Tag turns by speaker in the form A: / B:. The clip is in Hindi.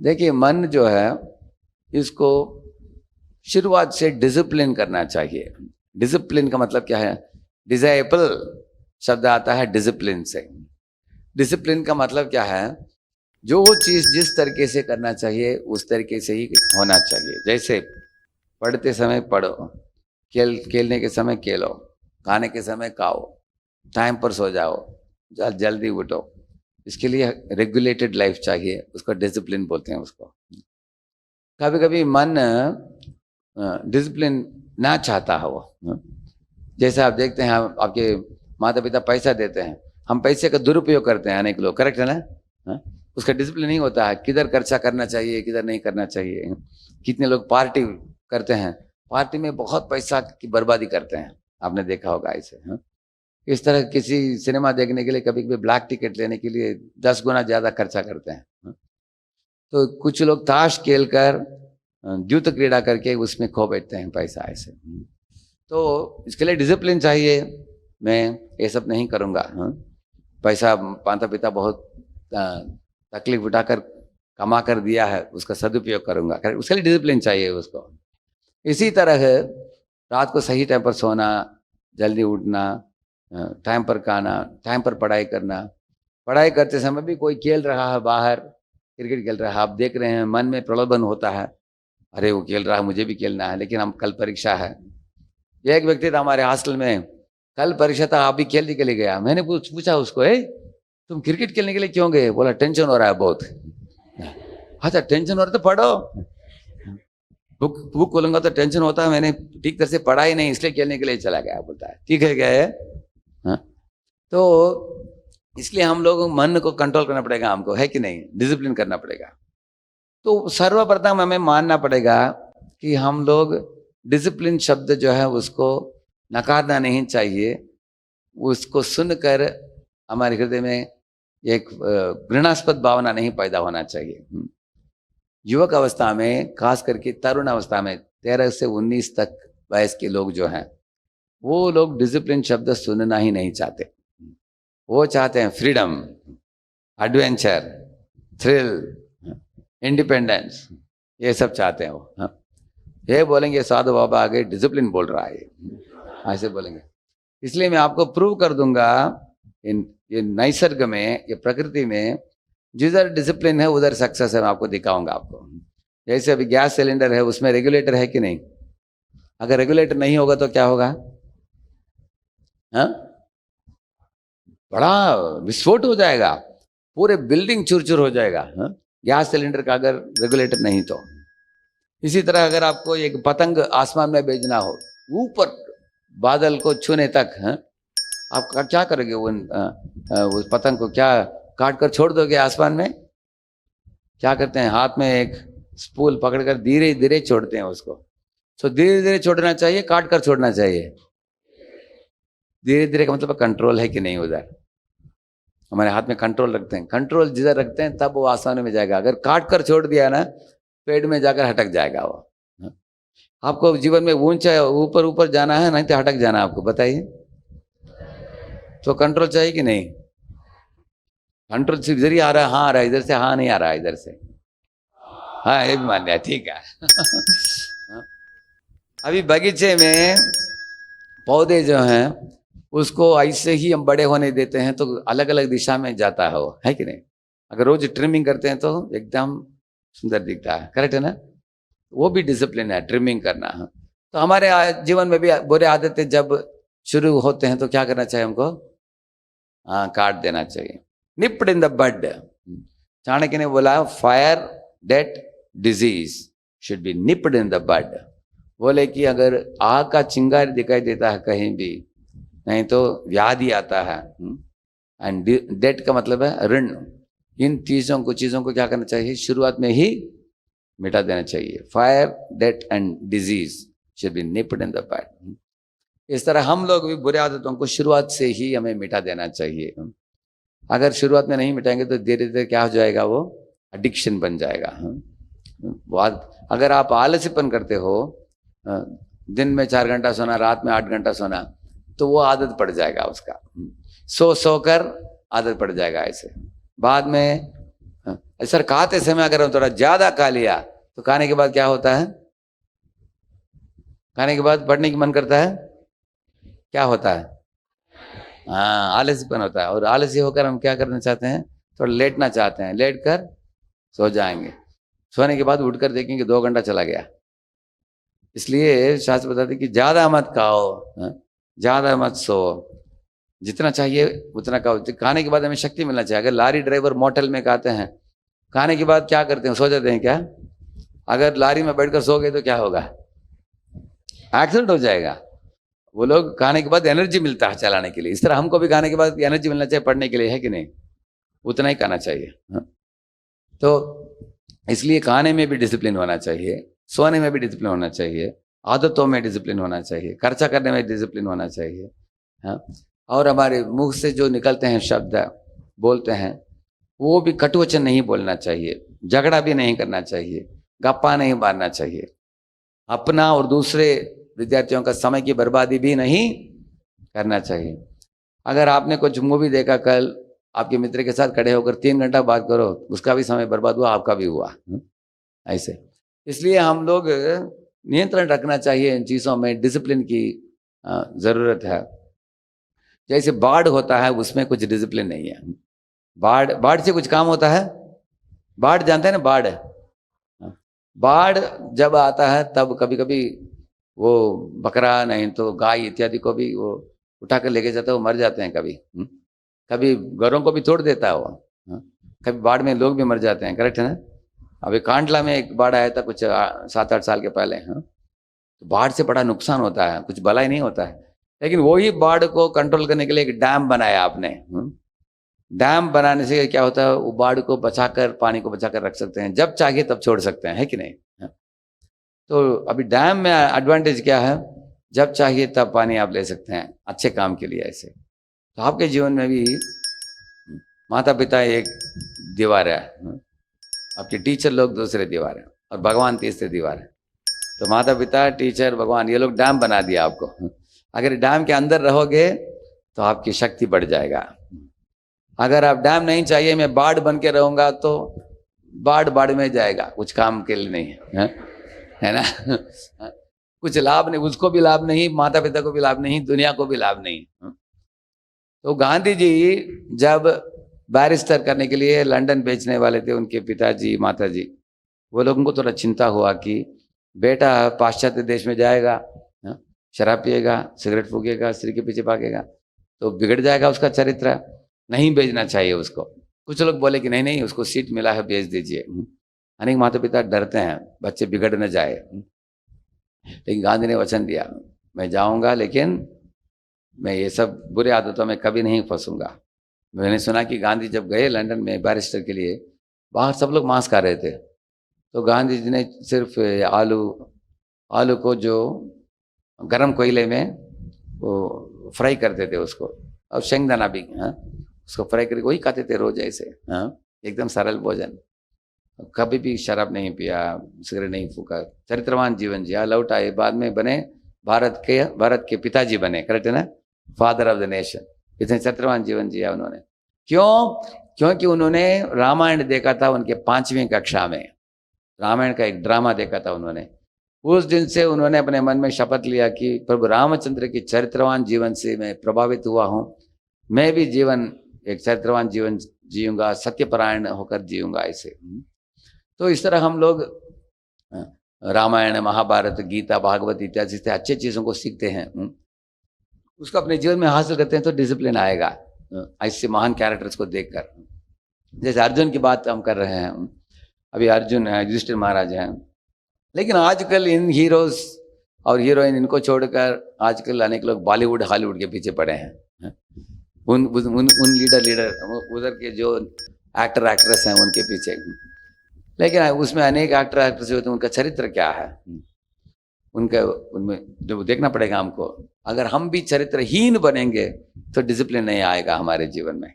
A: देखिए मन जो है इसको शुरुआत से डिसिप्लिन करना चाहिए। डिसिप्लिन का मतलब क्या है? डिजायबल शब्द आता है डिसिप्लिन से। डिसिप्लिन का मतलब क्या है? जो चीज जिस तरीके से करना चाहिए उस तरीके से ही होना चाहिए। जैसे पढ़ते समय पढ़ो, खेलने के समय खेलो, खाने के समय खाओ, टाइम पर सो जाओ, जल्दी उठो। इसके लिए रेगुलेटेड लाइफ चाहिए, उसको डिसिप्लिन बोलते हैं उसको। कभी कभी मन डिसिप्लिन ना चाहता है वो। जैसे आप देखते हैं, आपके माता पिता पैसा देते हैं, हम पैसे का दुरुपयोग करते हैं अनेक लोग, करेक्ट है ना? उसका डिसिप्लिन नहीं होता है, किधर खर्चा करना चाहिए किधर नहीं करना चाहिए। कितने लोग पार्टी करते हैं, पार्टी में बहुत पैसा की बर्बादी करते हैं, आपने देखा होगा ऐसे। इस तरह किसी सिनेमा देखने के लिए कभी कभी ब्लैक टिकट लेने के लिए 10 गुना ज्यादा खर्चा करते हैं। तो कुछ लोग ताश खेल कर, द्यूत क्रीड़ा करके उसमें खो बैठते हैं पैसा ऐसे। तो इसके लिए डिसिप्लिन चाहिए। मैं ये सब नहीं करूँगा। पैसा माता पिता बहुत तकलीफ उठाकर कमा कर दिया है, उसका सदुपयोग करूँगा, उसके लिए डिसिप्लिन चाहिए उसको। इसी तरह रात को सही टाइम पर सोना, जल्दी उठना, टाइम पर खाना, टाइम पर पढ़ाई करना। पढ़ाई करते समय भी कोई खेल रहा है बाहर, क्रिकेट खेल रहा है, आप देख रहे हैं, मन में प्रलोभन होता है, अरे वो खेल रहा है मुझे भी खेलना है, लेकिन हम कल परीक्षा है। एक व्यक्ति था हमारे हॉस्टल में, कल परीक्षा था, आप भी खेलने के लिए गया। मैंने पूछा उसको, तुम क्रिकेट खेलने के लिए क्यों गए? बोला टेंशन हो रहा है बहुत। अच्छा टेंशन हो रहा है तो पढ़ो, बुक खोलूंगा तो टेंशन होता है, मैंने ठीक तरह से पढ़ा ही नहीं इसलिए खेलने के लिए चला गया। बोलता है ठीक है क्या है? तो इसलिए हम लोग मन को कंट्रोल करना पड़ेगा हमको, है कि नहीं? डिसिप्लिन करना पड़ेगा। तो सर्वप्रथम हमें मानना पड़ेगा कि हम लोग डिसिप्लिन शब्द जो है उसको नकारना नहीं चाहिए। उसको सुनकर हमारे हृदय में एक घृणास्पद भावना नहीं पैदा होना चाहिए। युवक अवस्था में, खास करके तरुण अवस्था में 13 से 19 तक वयस के लोग जो हैं, वो लोग डिसिप्लिन शब्द सुनना ही नहीं चाहते। वो चाहते हैं फ्रीडम, एडवेंचर, थ्रिल, इंडिपेंडेंस, ये सब चाहते हैं वो। ये बोलेंगे साधु बाबा आगे डिसिप्लिन बोल रहा है, ऐसे बोलेंगे। इसलिए मैं आपको प्रूव कर दूंगा, ये नैसर्ग में, ये प्रकृति में जिधर डिसिप्लिन है उधर सक्सेस है। मैं आपको दिखाऊंगा आपको। जैसे अभी गैस सिलेंडर है, उसमें रेगुलेटर है कि नहीं? अगर रेगुलेटर नहीं होगा तो क्या होगा? बड़ा विस्फोट हो जाएगा, पूरे बिल्डिंग चूर-चूर हो जाएगा। गैस सिलेंडर का अगर रेगुलेटर नहीं तो। इसी तरह अगर आपको एक पतंग आसमान में भेजना हो, ऊपर बादल को छूने तक, आप क्या करोगे? उस पतंग को क्या काट कर छोड़ दोगे आसमान में? क्या करते हैं, हाथ में एक स्पूल पकड़कर धीरे धीरे छोड़ते हैं उसको। तो धीरे धीरे छोड़ना चाहिए, काट कर छोड़ना चाहिए? धीरे धीरे का मतलब कंट्रोल है कि नहीं? उधर हमारे हाथ में कंट्रोल रखते हैं, कंट्रोल जिधर रखते हैं तब वो आसमान में जाएगा। अगर काट कर छोड़ दिया ना, पेड़ में जाकर हटक जाएगा वो। आपको जीवन में ऊंचा ऊपर ऊपर जाना है, नहीं तो हटक जाना है आपको, बताइए। तो कंट्रोल चाहिए कि नहीं? कंट्रोल सिर्फ इधर ही आ रहा है, हाँ आ रहा है, इधर से हाँ नहीं आ रहा है, इधर से हाँ, ये भी मान लिया, ठीक है। अभी बगीचे में पौधे जो हैं उसको ऐसे ही हम बड़े होने देते हैं तो अलग अलग दिशा में जाता है वो, है कि नहीं? अगर रोज ट्रिमिंग करते हैं तो एकदम सुंदर दिखता है, करेक्ट है ना? वो भी डिसिप्लिन है, ट्रिमिंग करना है। तो हमारे जीवन में भी बुरे आदतें जब शुरू होते हैं तो क्या करना चाहिए हमको? हाँ, काट देना चाहिए, nipped in the bud. Chanakya ने बोला fire debt disease should be nipped in the bud. बोले कि अगर आग का चिंगारी दिखाई देता है कहीं भी, नहीं तो व्याधि आता है। एंड डेट का मतलब है ऋण। इन चीजों को क्या करना चाहिए? शुरुआत में ही मिटा देना चाहिए। Fire debt and disease should be nipped in the bud. इस तरह हम लोग भी बुरे आदतों को शुरुआत से ही हमें मिटा देना चाहिए। अगर शुरुआत में नहीं मिटाएंगे तो धीरे धीरे क्या हो जाएगा? वो एडिक्शन बन जाएगा। अगर आप आलसीपन करते हो, दिन में 4 घंटा सोना, रात में 8 घंटा सोना, तो वो आदत पड़ जाएगा उसका। सो कर आदत पड़ जाएगा ऐसे। बाद में सर खाते समय अगर हम थोड़ा ज्यादा खा लिया तो खाने के बाद क्या होता है? खाने के बाद पढ़ने की मन करता है, क्या होता है? हाँ, आलसीपन होता है। और आलसी होकर हम क्या करना चाहते हैं? थोड़ा लेटना चाहते हैं, लेट कर सो जाएंगे। सोने के बाद उठकर देखेंगे 2 घंटा चला गया। इसलिए शास्त्र बताते कि ज्यादा मत खाओ, ज्यादा मत सो, जितना चाहिए उतना खाओ। खाने के बाद हमें शक्ति मिलना चाहिए। अगर लारी ड्राइवर मोटल में खाते हैं, खाने के बाद क्या करते हैं? सो जाते हैं क्या? अगर लारी में बैठकर सो गए तो क्या होगा? एक्सीडेंट हो जाएगा। वो लोग खाने के बाद एनर्जी मिलता है चलाने के लिए। इस तरह हमको भी खाने के बाद एनर्जी मिलना चाहिए पढ़ने के लिए, है कि नहीं? उतना ही खाना चाहिए। तो इसलिए खाने में भी डिसिप्लिन होना चाहिए, सोने में भी डिसिप्लिन होना चाहिए, आदतों में डिसिप्लिन होना चाहिए, खर्चा करने में डिसिप्लिन होना चाहिए। हाँ, और हमारे मुख से जो निकलते हैं शब्द बोलते हैं, वो भी कटु वचन नहीं बोलना चाहिए, झगड़ा भी नहीं करना चाहिए, गप्पा नहीं मारना चाहिए, अपना और दूसरे विद्यार्थियों का समय की बर्बादी भी नहीं करना चाहिए। अगर आपने कुछ मूवी देखा, कल आपके मित्र के साथ खड़े होकर 3 घंटा बात करो, उसका भी समय बर्बाद हुआ, आपका भी हुआ। ऐसे इसलिए हम लोग नियंत्रण रखना चाहिए इन चीज़ों में, डिसिप्लिन की ज़रूरत है। जैसे बाढ़ होता है, उसमें कुछ डिसिप्लिन नहीं है। बाढ़ से कुछ काम होता है? बाढ़ जानते हैं ना? बाढ़ जब आता है तब कभी कभी वो बकरा नहीं तो गाय इत्यादि को भी वो उठा कर लेके जाता है, वो मर जाते हैं कभी। कभी घरों को भी तोड़ देता है वो। कभी बाढ़ में लोग भी मर जाते हैं, करेक्ट है ना? अभी कांडला में एक बाढ़ आया था कुछ 7-8 साल के पहले। तो बाढ़ से बड़ा नुकसान होता है, कुछ भलाई नहीं होता है। लेकिन वही बाढ़ को कंट्रोल करने के लिए एक डैम बनाया आपने। डैम बनाने से क्या होता है? वो बाढ़ को बचाकर, पानी को बचाकर रख सकते हैं, जब चाहिए तब छोड़ सकते हैं, है कि नहीं? तो अभी डैम में एडवांटेज क्या है? जब चाहिए तब पानी आप ले सकते हैं अच्छे काम के लिए। ऐसे तो आपके जीवन में भी माता पिता एक दीवार है, आपके टीचर लोग दूसरे दीवार है, और भगवान तीसरे दीवार है। तो माता पिता, टीचर, भगवान, ये लोग डैम बना दिया आपको। अगर डैम के अंदर रहोगे तो आपकी शक्ति बढ़ जाएगा। अगर आप डैम नहीं चाहिए, मैं बाढ़ बन के रहूंगा, तो बाढ़ में जाएगा, कुछ काम के लिए नहीं है ना? कुछ लाभ नहीं, उसको भी लाभ नहीं, माता पिता को भी लाभ नहीं, दुनिया को भी लाभ नहीं। तो गांधी जी जब बैरिस्टर करने के लिए लंदन बेचने वाले थे, उनके पिताजी माताजी, वो लोगों को थोड़ा चिंता हुआ कि बेटा पाश्चात्य देश में जाएगा, शराब पिएगा, सिगरेट फूकेगा, स्त्री के पीछे भागेगा, तो बिगड़ जाएगा उसका चरित्र, नहीं भेजना चाहिए उसको। कुछ लोग बोले कि नहीं नहीं, उसको सीट मिला है, भेज दीजिए। अनेक माता पिता डरते हैं बच्चे बिगड़ न जाए, लेकिन गांधी ने वचन दिया, मैं जाऊंगा लेकिन मैं ये सब बुरे आदतों में कभी नहीं फंसूंगा। मैंने सुना कि गांधी जब गए लंदन में बैरिस्टर के लिए, बाहर सब लोग मांस खा रहे थे, तो गांधी जी ने सिर्फ आलू को जो गरम कोयले में वो फ्राई करते थे उसको, और शेंगदाना भी उसको फ्राई करके वही खाते थे रोज ऐसे। एकदम सरल भोजन, कभी भी शराब नहीं पिया, सिगरेट नहीं फूका, चरित्रवान जीवन जिया, लौट आए, बाद में बने भारत के पिताजी बने, करेक्ट है ना? Father of the nation. इतने चरित्रवान जीवन जिया उन्होंने। क्योंकि उन्होंने रामायण देखा था उनके 5वीं कक्षा में, रामायण का एक ड्रामा देखा था उन्होंने। उस दिन से उन्होंने अपने मन में शपथ लिया कि प्रभु रामचंद्र के चरित्रवान जीवन से मैं प्रभावित हुआ हूँ, मैं भी जीवन एक चरित्रवान जीवन जीऊंगा, सत्यपरायण होकर जीऊंगा ऐसे। तो इस तरह हम लोग रामायण, महाभारत, गीता, भागवत इत्यादि से अच्छी चीज़ों को सीखते हैं, उसको अपने जीवन में हासिल करते हैं, तो डिसिप्लिन आएगा ऐसे महान कैरेक्टर्स को देखकर। जैसे अर्जुन की बात हम कर रहे हैं, अभी अर्जुन है, युधिष्ठिर महाराज हैं, लेकिन आजकल इन हीरोज और हीरोइन इनको छोड़कर आजकल अनेक लोग बॉलीवुड हॉलीवुड के पीछे पड़े हैं। उन लीडर उधर के जो एक्टर एक्ट्रेस हैं उनके पीछे। लेकिन उसमें अनेक एक्टर एक्ट्रेस होते हैं, उनका चरित्र क्या है उनमें जो देखना पड़ेगा हमको। अगर हम भी चरित्रहीन बनेंगे तो डिसिप्लिन नहीं आएगा हमारे जीवन में।